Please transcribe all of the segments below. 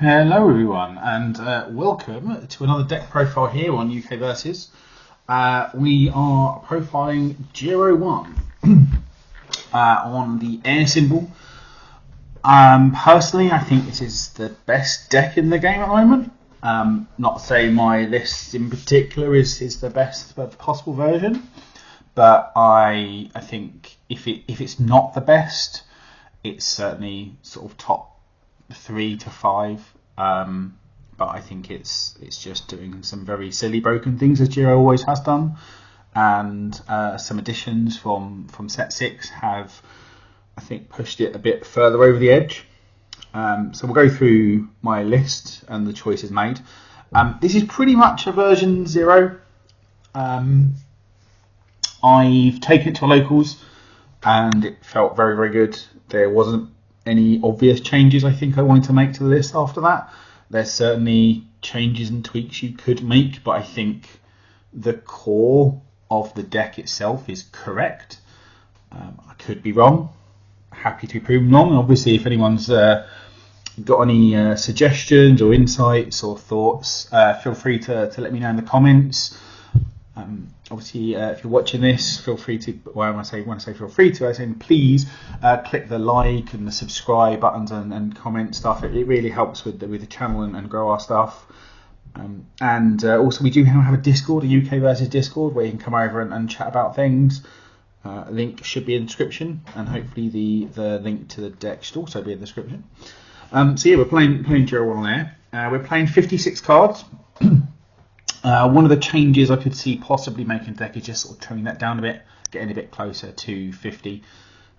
Hello everyone, and welcome to another deck profile here on UK Versus. We are profiling Jiro 1 on the Air symbol. Personally, I think this is the best deck in the game at the moment. Not to say my list in particular is the best possible version, but I think if it's not the best, it's certainly sort of top 3 to 5, but I think it's just doing some very silly broken things as Jiro always has done, and some additions from set 6 have, I think, pushed it a bit further over the edge. So we'll go through my list and the choices made. This is pretty much a version 0. I've taken it to locals and it felt very, very good. There wasn't any obvious changes I think I wanted to make to the list after that. There's certainly changes and tweaks you could make, but I think the core of the deck itself is correct. I could be wrong. Happy to be proven wrong. And obviously, if anyone's got any suggestions or insights or thoughts, feel free to let me know in the comments. Obviously, if you're watching this, feel free to, when I say feel free to, I say please click the like and the subscribe buttons and comment stuff. It really helps with the channel and grow our stuff. And also, we do have a Discord, a UK Versus Discord, where you can come over and chat about things. Link should be in the description, and hopefully the link to the deck should also be in the description. So yeah, we're playing Jiro on there. We're playing 56 cards. One of the changes I could see possibly making the deck is just sort of trimming that down a bit, getting a bit closer to 50.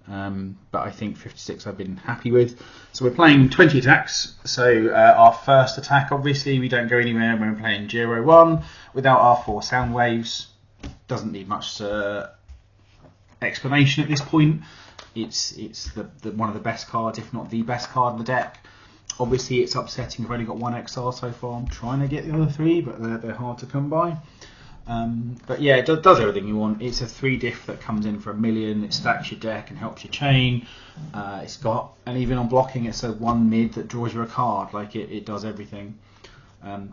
But I think 56 I've been happy with. So we're playing 20 attacks. So our first attack, obviously, we don't go anywhere when we're playing Jiro 1 without our 4 sound waves. Doesn't need much explanation at this point. It's the one of the best cards, if not the best card in the deck. Obviously, it's upsetting. We've only got 1 XR so far. I'm trying to get the other 3, but they're hard to come by. But yeah, it does everything you want. It's a 3 diff that comes in for 1 million. It stacks your deck and helps you chain. It's got, and even on blocking, it's a 1 mid that draws you a card. Like it does everything.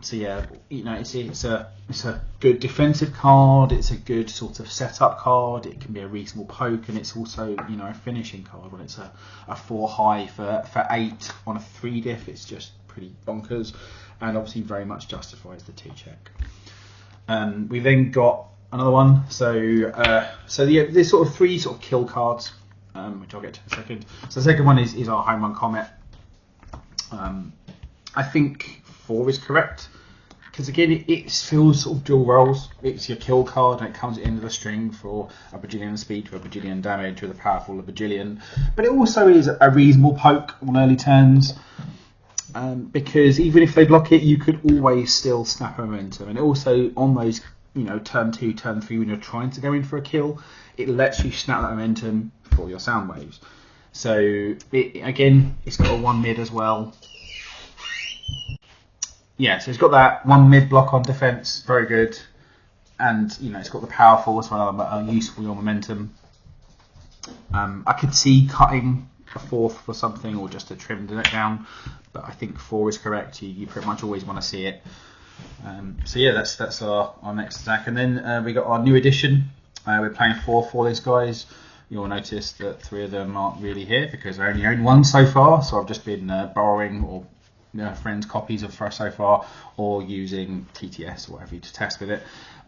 So yeah, you know, it's a good defensive card. It's a good sort of setup card. It can be a reasonable poke, and it's also, you know, a finishing card when it's a 4 high for 8 on a 3 diff. It's just pretty bonkers, and obviously very much justifies the 2 check. We then got another one. So yeah, there's sort of 3 sort of kill cards, which I'll get to in a second. So the second one is our home run comet. I think 4 is correct, because again it feels sort of dual roles. It's your kill card and it comes into the string for a bajillion speed, to a bajillion damage, with a powerful a bajillion, but it also is a reasonable poke on early turns, because even if they block it, you could always still snap momentum. And also on those, you know, turn 2, turn 3, when you're trying to go in for a kill, it lets you snap that momentum for your sound waves. So again, it's got a 1 mid as well. Yeah, so it's got that 1 mid block on defense, very good, and you know, it's got the powerful as well, useful your momentum. I could see cutting a 4th for something, or just to trim the deck down, but I think 4 is correct. You pretty much always want to see it. So yeah, that's our next attack, and then we got our new addition. We're playing 4 for these guys. You'll notice that 3 of them aren't really here because I only own 1 so far, so I've just been borrowing or friends' copies of so far, or using TTS or whatever to test with it.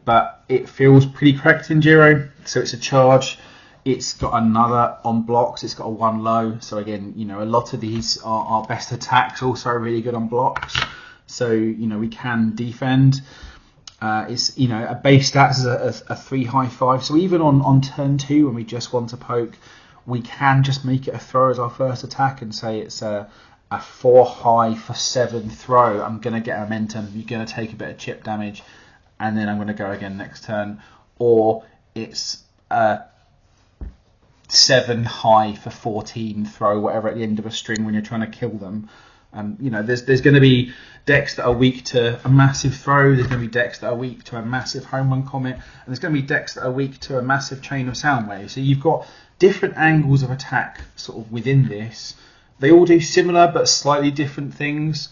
But it feels pretty correct in Jiro. So it's a charge. It's got another on blocks. It's got a 1 low. So again, you know, a lot of these are our best attacks. Also really good on blocks. So you know, we can defend. It's, you know, a base stats is a 3 high 5. So even on turn 2, when we just want to poke, we can just make it a throw as our first attack and say it's a 4 high for 7 throw. I'm going to get momentum. You're going to take a bit of chip damage, and then I'm going to go again next turn. Or it's a 7 high for 14 throw, whatever, at the end of a string when you're trying to kill them. You know, there's going to be decks that are weak to a massive throw. There's going to be decks that are weak to a massive home run comet, and there's going to be decks that are weak to a massive chain of sound waves. So you've got different angles of attack sort of within this. They all do similar but slightly different things.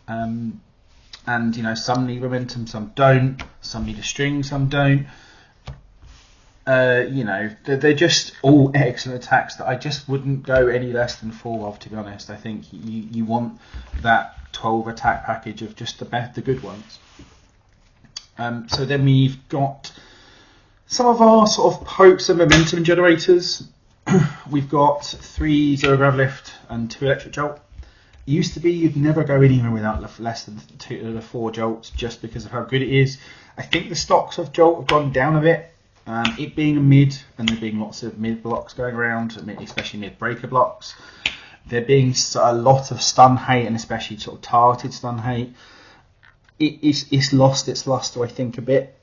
And you know, some need momentum, some don't. Some need a string, some don't. You know, they're just all excellent attacks that I just wouldn't go any less than 4 of, to be honest. I think you want that 12 attack package of just the good ones. So then we've got some of our sort of pokes and momentum generators. We've got 3 zero grav lift and 2 electric jolt. It used to be you'd never go anywhere without less than 4 jolts, just because of how good it is. I think the stocks of jolt have gone down a bit. It being a mid, and there being lots of mid blocks going around, especially mid breaker blocks, there being a lot of stun hate, and especially sort of targeted stun hate, it's lost its luster, I think, a bit.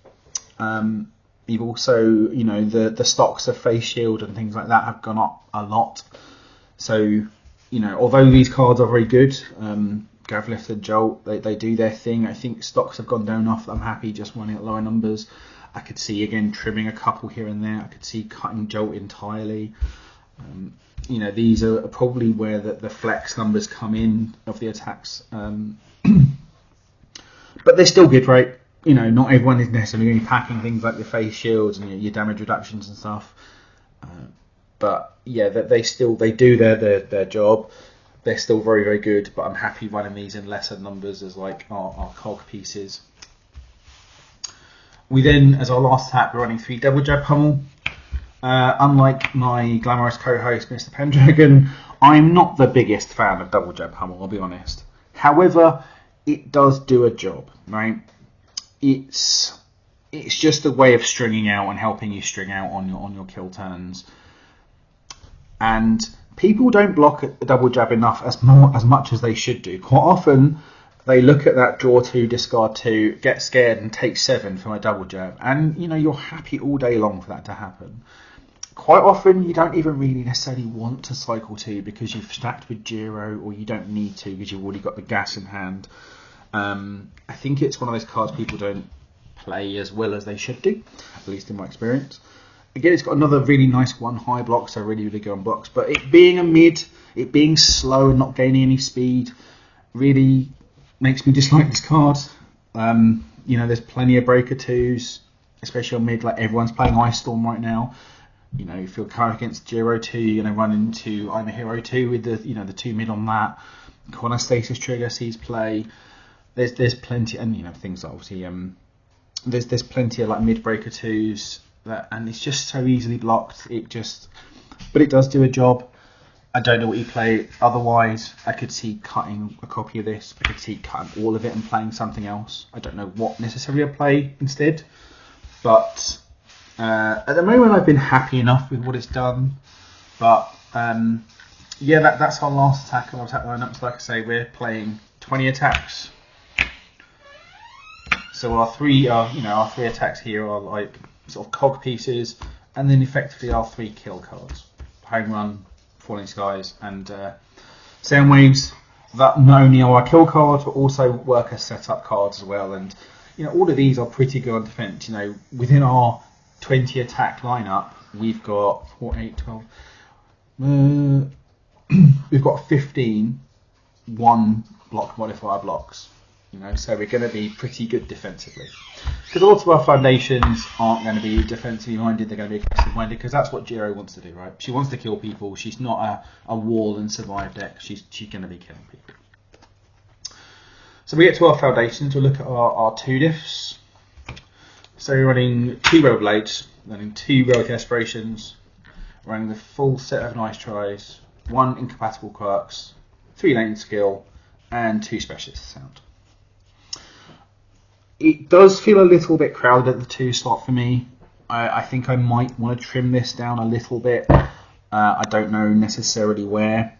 You've also, you know, the stocks of face shield and things like that have gone up a lot. So, you know, although these cards are very good, Grav Lift and Jolt, they do their thing. I think stocks have gone down enough that I'm happy just running at lower numbers. I could see, again, trimming a couple here and there. I could see cutting Jolt entirely. You know, these are probably where the flex numbers come in of the attacks. But they're still good, right? You know, not everyone is necessarily going to be packing things like your face shields and your damage reductions and stuff. But yeah, they do their job. They're still very, very good. But I'm happy running these in lesser numbers as like our cog pieces. We then, as our last attack, we're running 3 double jab pummel. Unlike my glamorous co-host, Mr. Pendragon, I'm not the biggest fan of double jab pummel, I'll be honest. However, it does do a job, right? It's just a way of stringing out and helping you string out on your kill turns. And people don't block a double jab enough as much as they should do. Quite often, they look at that draw 2, discard 2, get scared and take 7 from a double jab. And, you know, you're happy all day long for that to happen. Quite often, you don't even really necessarily want to cycle 2 because you've stacked with Jiro, or you don't need to because you've already got the gas in hand. I think it's one of those cards people don't play as well as they should do, at least in my experience. Again, it's got another really nice 1 high block, so really, really good on blocks. But it being a mid, it being slow and not gaining any speed, really makes me dislike this card. You know, there's plenty of breaker 2s, especially on mid. Like, everyone's playing Ice Storm right now. You know, if you're current against Jiro 2, you're going to run into I'm a Hero 2 with the 2 mid on that. Corner Stasis Trigger sees play. There's plenty, and you know, things like obviously there's plenty of like mid breaker 2s that, and it's just so easily blocked. But it does do a job. I don't know what you play otherwise. I could see cutting a copy of this. I could see cutting all of it and playing something else. I don't know what necessarily I play instead. But at the moment, I've been happy enough with what it's done. But yeah, that's our last attack of our attack lineup. So like I say, we're playing 20 attacks. So our three attacks here are like sort of cog pieces, and then effectively our 3 kill cards: Home Run, Falling Skies, and Sound Waves. That not only are our kill cards, but also work as setup cards as well. And you know, all of these are pretty good on defense. You know, within our 20 attack lineup, we've got 4, 8, 12. We've got 15 1 block modifier blocks. You know, so we're going to be pretty good defensively. Because a lot of our foundations aren't going to be defensively minded; they're going to be aggressive minded. Because that's what Jiro wants to do, right? She wants to kill people. She's not a wall and survive deck. She's going to be killing people. So we get to our foundations. We'll look at our 2 diffs. So we're running 2 Rebel Blades, running 2 Relic Aspirations, running the full set of Nice Tries, 1 Incompatible Quirks, 3 Latent Skill, and 2 Specialist Sound. It does feel a little bit crowded at the 2 slot for me. I think I might want to trim this down a little bit. I don't know necessarily where.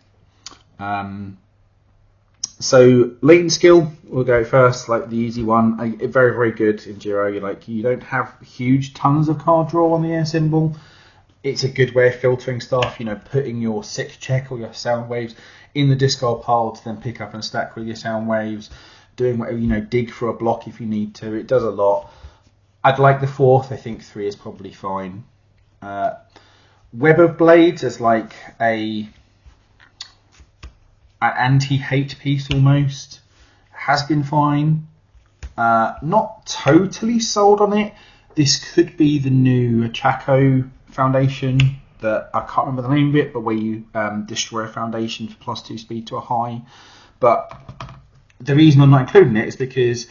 So Latent Skill, we'll go first, like the easy one. Very, very good in Jiro. You don't have huge tons of card draw on the air symbol. It's a good way of filtering stuff. You know, putting your 6 check or your Sound Waves in the discard pile to then pick up and stack with your Sound Waves. Doing whatever, you know, dig for a block if you need to. It does a lot. I'd like the 4th. I think 3 is probably fine. Web of Blades is like an anti-hate piece almost. has been fine. Not totally sold on it. This could be the new Chaco foundation that I can't remember the name of it, but where you destroy a foundation for +2 speed to a high. But the reason I'm not including it is because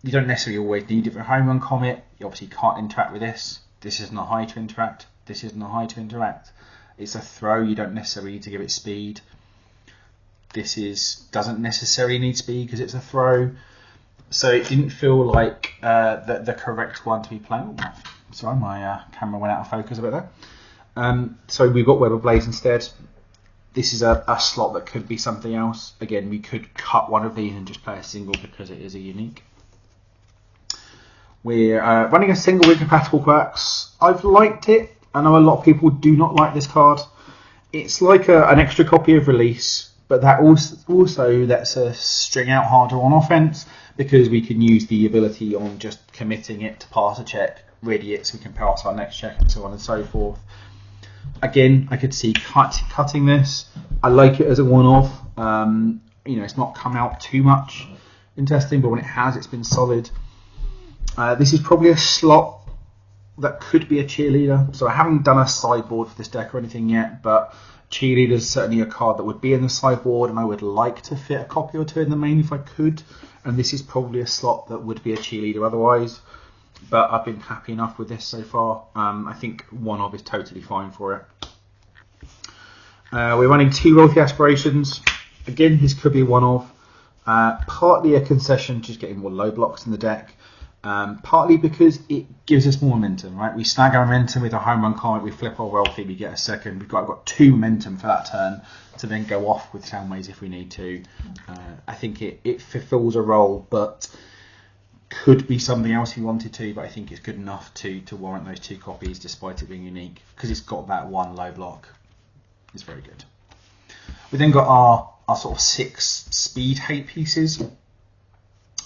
you don't necessarily always need it for a home run comet. You obviously can't interact with this. This isn't a high to interact. This isn't a high to interact. It's a throw. You don't necessarily need to give it speed. This doesn't necessarily need speed because it's a throw. So it didn't feel like the correct one to be playing. Oh, sorry, my camera went out of focus a bit there. So we've got Weber Blaze instead. This is a slot that could be something else. Again, we could cut one of these and just play a single because it is a unique. We're running a single with compatible quirks. I've liked it. I know a lot of people do not like this card. It's like an extra copy of Release, but that also lets us string out harder on offense because we can use the ability on just committing it to pass a check, ready it so we can pass our next check and so on and so forth. Again, I could see cutting this. I like it as a one-off. It's not come out too much in testing, but when it has, it's been solid. This is probably a slot that could be a cheerleader. So I haven't done a sideboard for this deck or anything yet, but cheerleader is certainly a card that would be in the sideboard, and I would like to fit a copy or two in the main if I could. And this is probably a slot that would be a cheerleader otherwise. But I've been happy enough with this so far. I think one-of is totally fine for it. We're running 2 Wealthy Aspirations. Again, this could be one-of. Partly a concession, just getting more low blocks in the deck. Partly because it gives us more momentum, right? We snag our momentum with a home run comet, we flip our Wealthy, we get a second. We've got 2 momentum for that turn to then go off with Soundwaves if we need to. I think it fulfills a role, but could be something else if you wanted to, but I think it's good enough to warrant those 2 copies despite it being unique, because it's got that 1 low block. It's very good. We then got our sort of 6 speed hate pieces.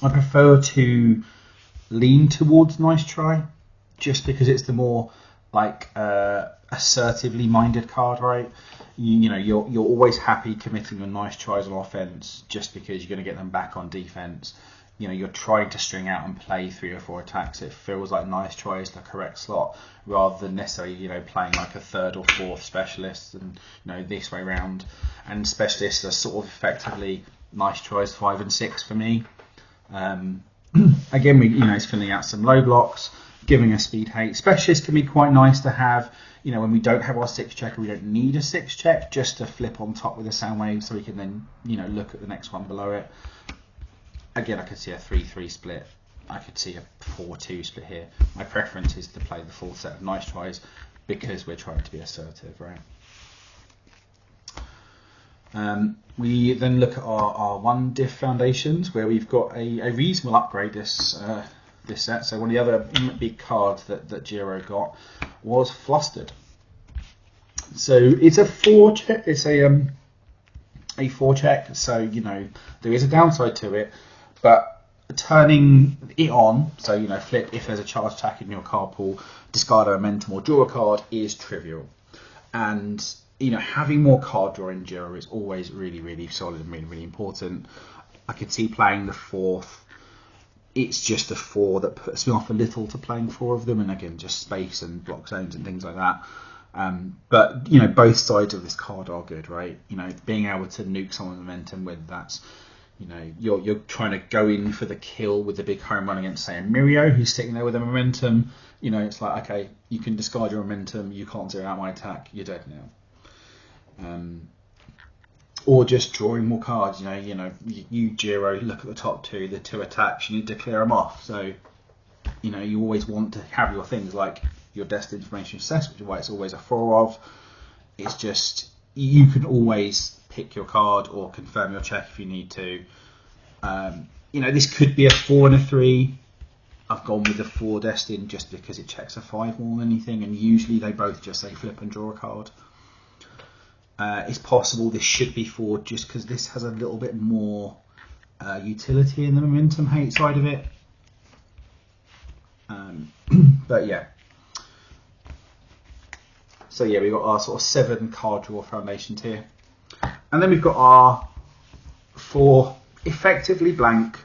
I prefer to lean towards Nice Try, just because it's the more like assertively minded card, right? You're always happy committing your Nice Tries on offense just because you're going to get them back on defense. You're trying to string out and play 3 or 4 attacks. It feels like Nice Try is the correct slot rather than necessarily playing like a 3rd or 4th specialist and this way round. And specialists are sort of effectively Nice Tries 5 and 6 for me. Again, it's filling out some low blocks, giving us speed hate. Specialists can be quite nice to have, when we don't have our 6 check, or we don't need a 6 check, just to flip on top with a Soundwave so we can then, look at the next one below it. Again, I could see a 3-3 split. I could see a 4-2 split here. My preference is to play the full set of Nice Tries because we're trying to be assertive, right? We then look at our 1 diff foundations, where we've got a reasonable upgrade this set. So one of the other big cards that Jiro got was Flustered. So it's a 4 check. It's a 4 check. So there is a downside to it, but turning it on, so flip if there's a charge attack in your card pool, discard a momentum or draw a card is trivial, and having more card draw in Jiro is always really, really solid and really, really important. I could see playing the 4th. It's just a 4 that puts me off a little to playing 4 of them, and again, just space and block zones and things like that. But both sides of this card are good, right? Being able to nuke someone's momentum, whether that's you're trying to go in for the kill with the big home run against, say, a Mirio who's sitting there with a momentum. It's like, okay, you can discard your momentum, you can't zero out my attack, you're dead now. Or just drawing more cards. You Jiro, look at the top 2, the 2 attacks, you need to clear them off. So you always want to have your things like your Destined Information Assess, which is why it's always a 4 of. It's just, you can always pick your card or confirm your check if you need to. This could be a 4 and a 3. I've gone with the 4 Destined just because it checks a 5 more than anything, and usually they both just say flip and draw a card. It's possible this should be 4 just because this has a little bit more utility in the momentum hate side of it. But yeah. So yeah, we've got our sort of 7 card draw foundations here. And then we've got our 4 effectively blank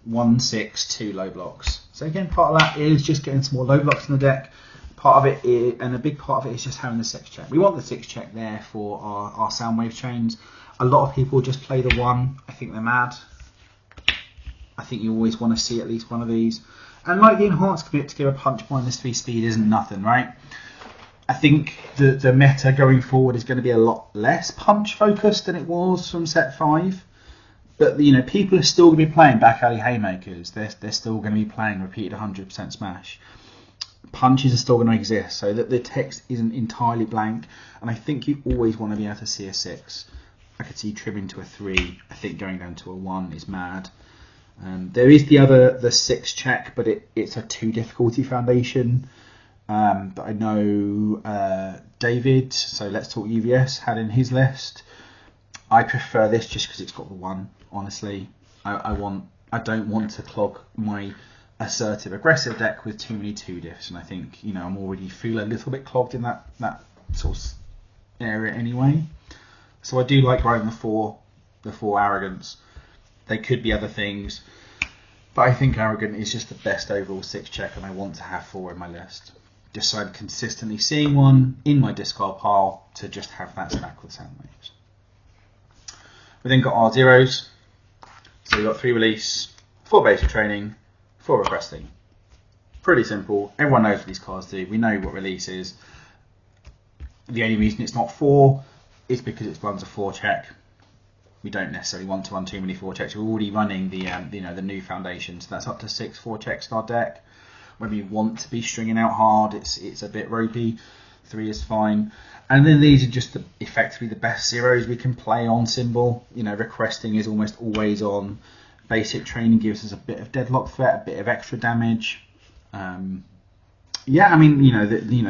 1, 6, 2 low blocks. So again, part of that is just getting some more low blocks in the deck. Part of it is, and a big part of it is just having the 6 check. We want the 6 check there for our sound wave chains. A lot of people just play the 1. I think they're mad. I think you always want to see at least one of these. And like the enhanced commit to give a punch -3 speed isn't nothing, right? I think the meta going forward is going to be a lot less punch focused than it was from set 5. But you know, people are still going to be playing back alley haymakers. They're still going to be playing repeated 100% smash. Punches are still going to exist, so that the text isn't entirely blank. And I think you always want to be able to see a 6. I could see trimming to a 3. I think going down to a 1 is mad. There is the 6 check, but it's a 2 difficulty foundation that I know David, so Let's Talk UVS, had in his list. I prefer this just because it's got the 1. Honestly, I don't want to clog my assertive aggressive deck with too many 2 diffs, and I think, you know, I'm already feel a little bit clogged in that sort of area anyway. So I do like writing the 4 arrogance. They could be other things, but I think arrogant is just the best overall 6 check, and I want to have 4 in my list, just so I'm consistently seeing 1 in my discard pile to just have that stack with sound waves. We then got our zeros. So we've got 3 release, 4 basic training, 4 requesting. Pretty simple. Everyone knows what these cards do. We know what release is. The only reason it's not 4 is because it runs a 4 check. We don't necessarily want to run too many 4 checks. We're already running the the new foundation, so that's up to 6 4 checks in our deck. When we want to be stringing out hard, it's a bit ropey. 3 is fine. And then these are just effectively the best zeros we can play on symbol. You know, requesting is almost always on. Basic training gives us a bit of deadlock threat, a bit of extra damage. Yeah, I mean,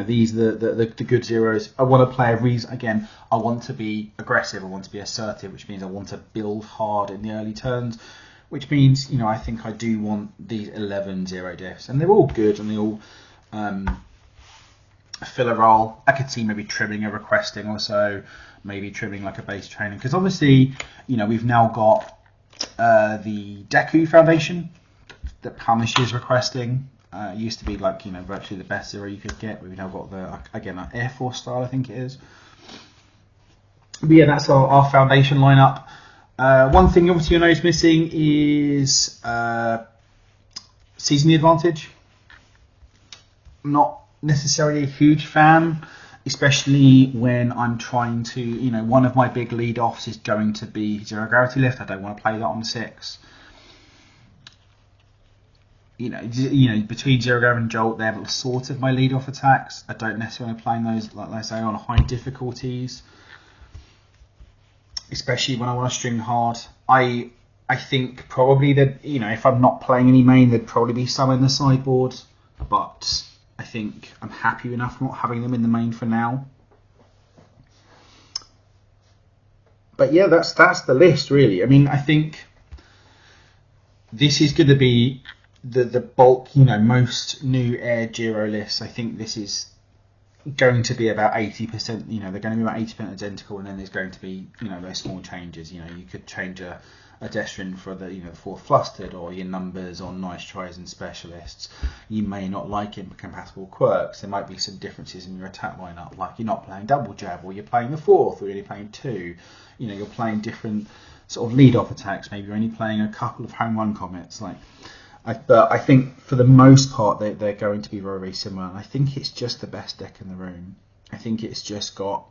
these are the good zeros. I want to play a reason. Again, I want to be aggressive. I want to be assertive, which means I want to build hard in the early turns. Which means, I think I do want these 11 zero diffs, and they're all good, and they all fill a role. I could see maybe trimming a requesting or so, maybe trimming like a base training, because obviously, we've now got the Deku Foundation that punishes requesting. It used to be like, virtually the best zero you could get. We've now got the, again, an Air Force style, I think it is. But yeah, that's our foundation lineup. One thing obviously you'll notice missing is seasoning advantage. I'm not necessarily a huge fan, especially when I'm trying to, one of my big lead-offs is going to be Zero Gravity Lift. I don't want to play that on 6. Between Zero Gravity and Jolt, they're sort of my lead-off attacks. I don't necessarily want to play those, like I say, on high difficulties, especially when I want to string hard. I think probably that, if I'm not playing any main, there'd probably be some in the sideboard, but I think I'm happy enough not having them in the main for now. But yeah, that's the list really. I mean, I think this is going to be the bulk, most new Air Jiro lists. I think this is going to be about 80%, they're going to be about 80% identical, and then there's going to be, those small changes. You could change a Destrin for the, for Flustered, or your numbers on Nice Tries and Specialists. You may not like incompatible quirks. There might be some differences in your attack lineup, like you're not playing double jab, or you're playing the 4th, or you're only playing 2. You're playing different sort of lead-off attacks. Maybe you're only playing a couple of home run comets. But I think for the most part they're going to be very, very similar. And I think it's just the best deck in the room. I think it's just got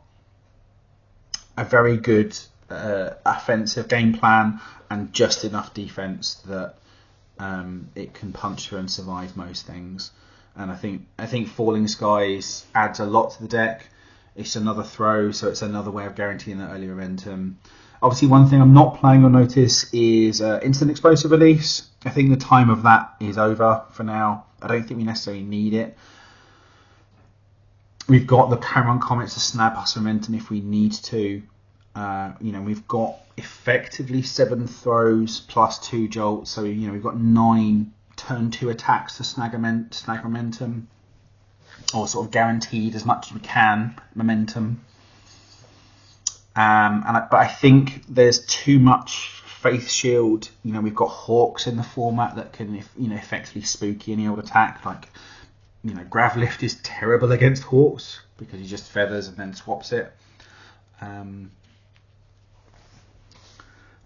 a very good offensive game plan and just enough defense that it can punch through and survive most things. And I think Falling Skies adds a lot to the deck. It's another throw, so it's another way of guaranteeing that early momentum. Obviously, one thing I'm not playing on notice is instant explosive release. I think the time of that is over for now. I don't think we necessarily need it. We've got the Cameron Comets to snap us momentum if we need to. We've got effectively 7 throws plus 2 jolts, so we've got 9 turn 2 attacks to snag momentum, or sort of guaranteed as much as we can momentum. But I think there's too much Faith Shield, you know, we've got Hawks in the format that can, you know, effectively spooky any old attack. Like, you know, Gravlift is terrible against Hawks because he just feathers and then swaps it.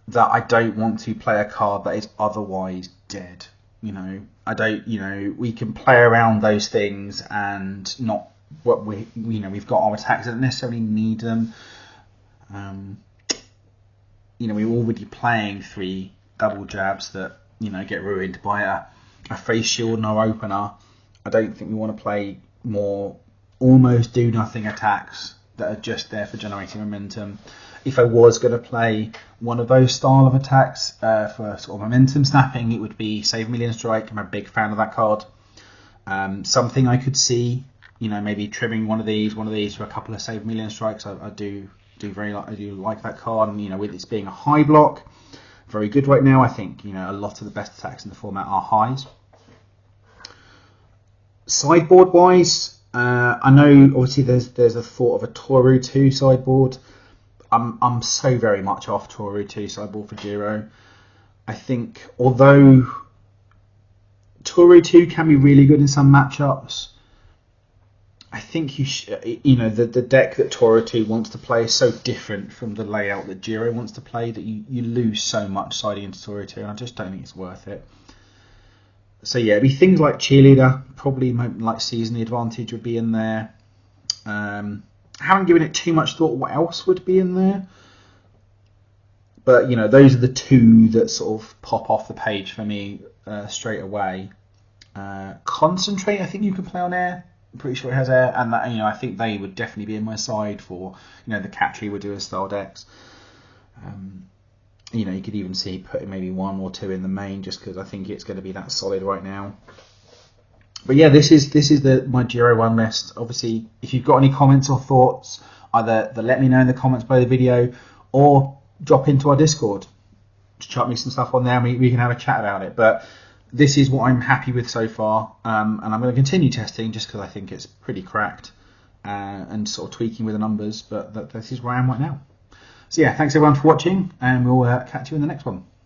That I don't want to play a card that is otherwise dead. You know, we can play around those things and not what we've got our attacks that don't necessarily need them. You know, we're already playing 3 double jabs that, you know, get ruined by a Face Shield and our opener. I don't think we want to play more almost do nothing attacks that are just there for generating momentum. If I was going to play one of those style of attacks for sort of momentum snapping, it would be Save Million Strike. I'm a big fan of that card. Something I could see, you know, maybe trimming one of these for a couple of Save Million Strikes. I do like that card, and, you know, with it being a high block, very good right now. I think, you know, a lot of the best attacks in the format are highs. Sideboard wise, I know obviously there's a thought of a Toru 2 sideboard. I'm so very much off Toru 2 sideboard for Jiro. I think although Toru 2 can be really good in some matchups, I think you know, the deck that Toru 2 wants to play is so different from the layout that Jiro wants to play that you lose so much siding into Toru 2, and I just don't think it's worth it. So yeah, it'd be things like Cheerleader, probably like Season Advantage would be in there. I haven't given it too much thought what else would be in there. But, you know, those are the 2 that sort of pop off the page for me straight away. Concentrate, I think you can play on Air. I'm pretty sure it has Air. And, that, you know, I think they would definitely be in my side for, you know, the Catry would do a style decks. You know, you could even see putting maybe 1 or 2 in the main just because I think it's going to be that solid right now. But yeah, this is my Jiro 1 list. Obviously, if you've got any comments or thoughts, either let me know in the comments below the video or drop into our Discord. Just chuck me some stuff on there and we can have a chat about it. But this is what I'm happy with so far, and I'm going to continue testing just because I think it's pretty cracked and sort of tweaking with the numbers. But this is where I am right now. So yeah, thanks everyone for watching, and we'll catch you in the next one.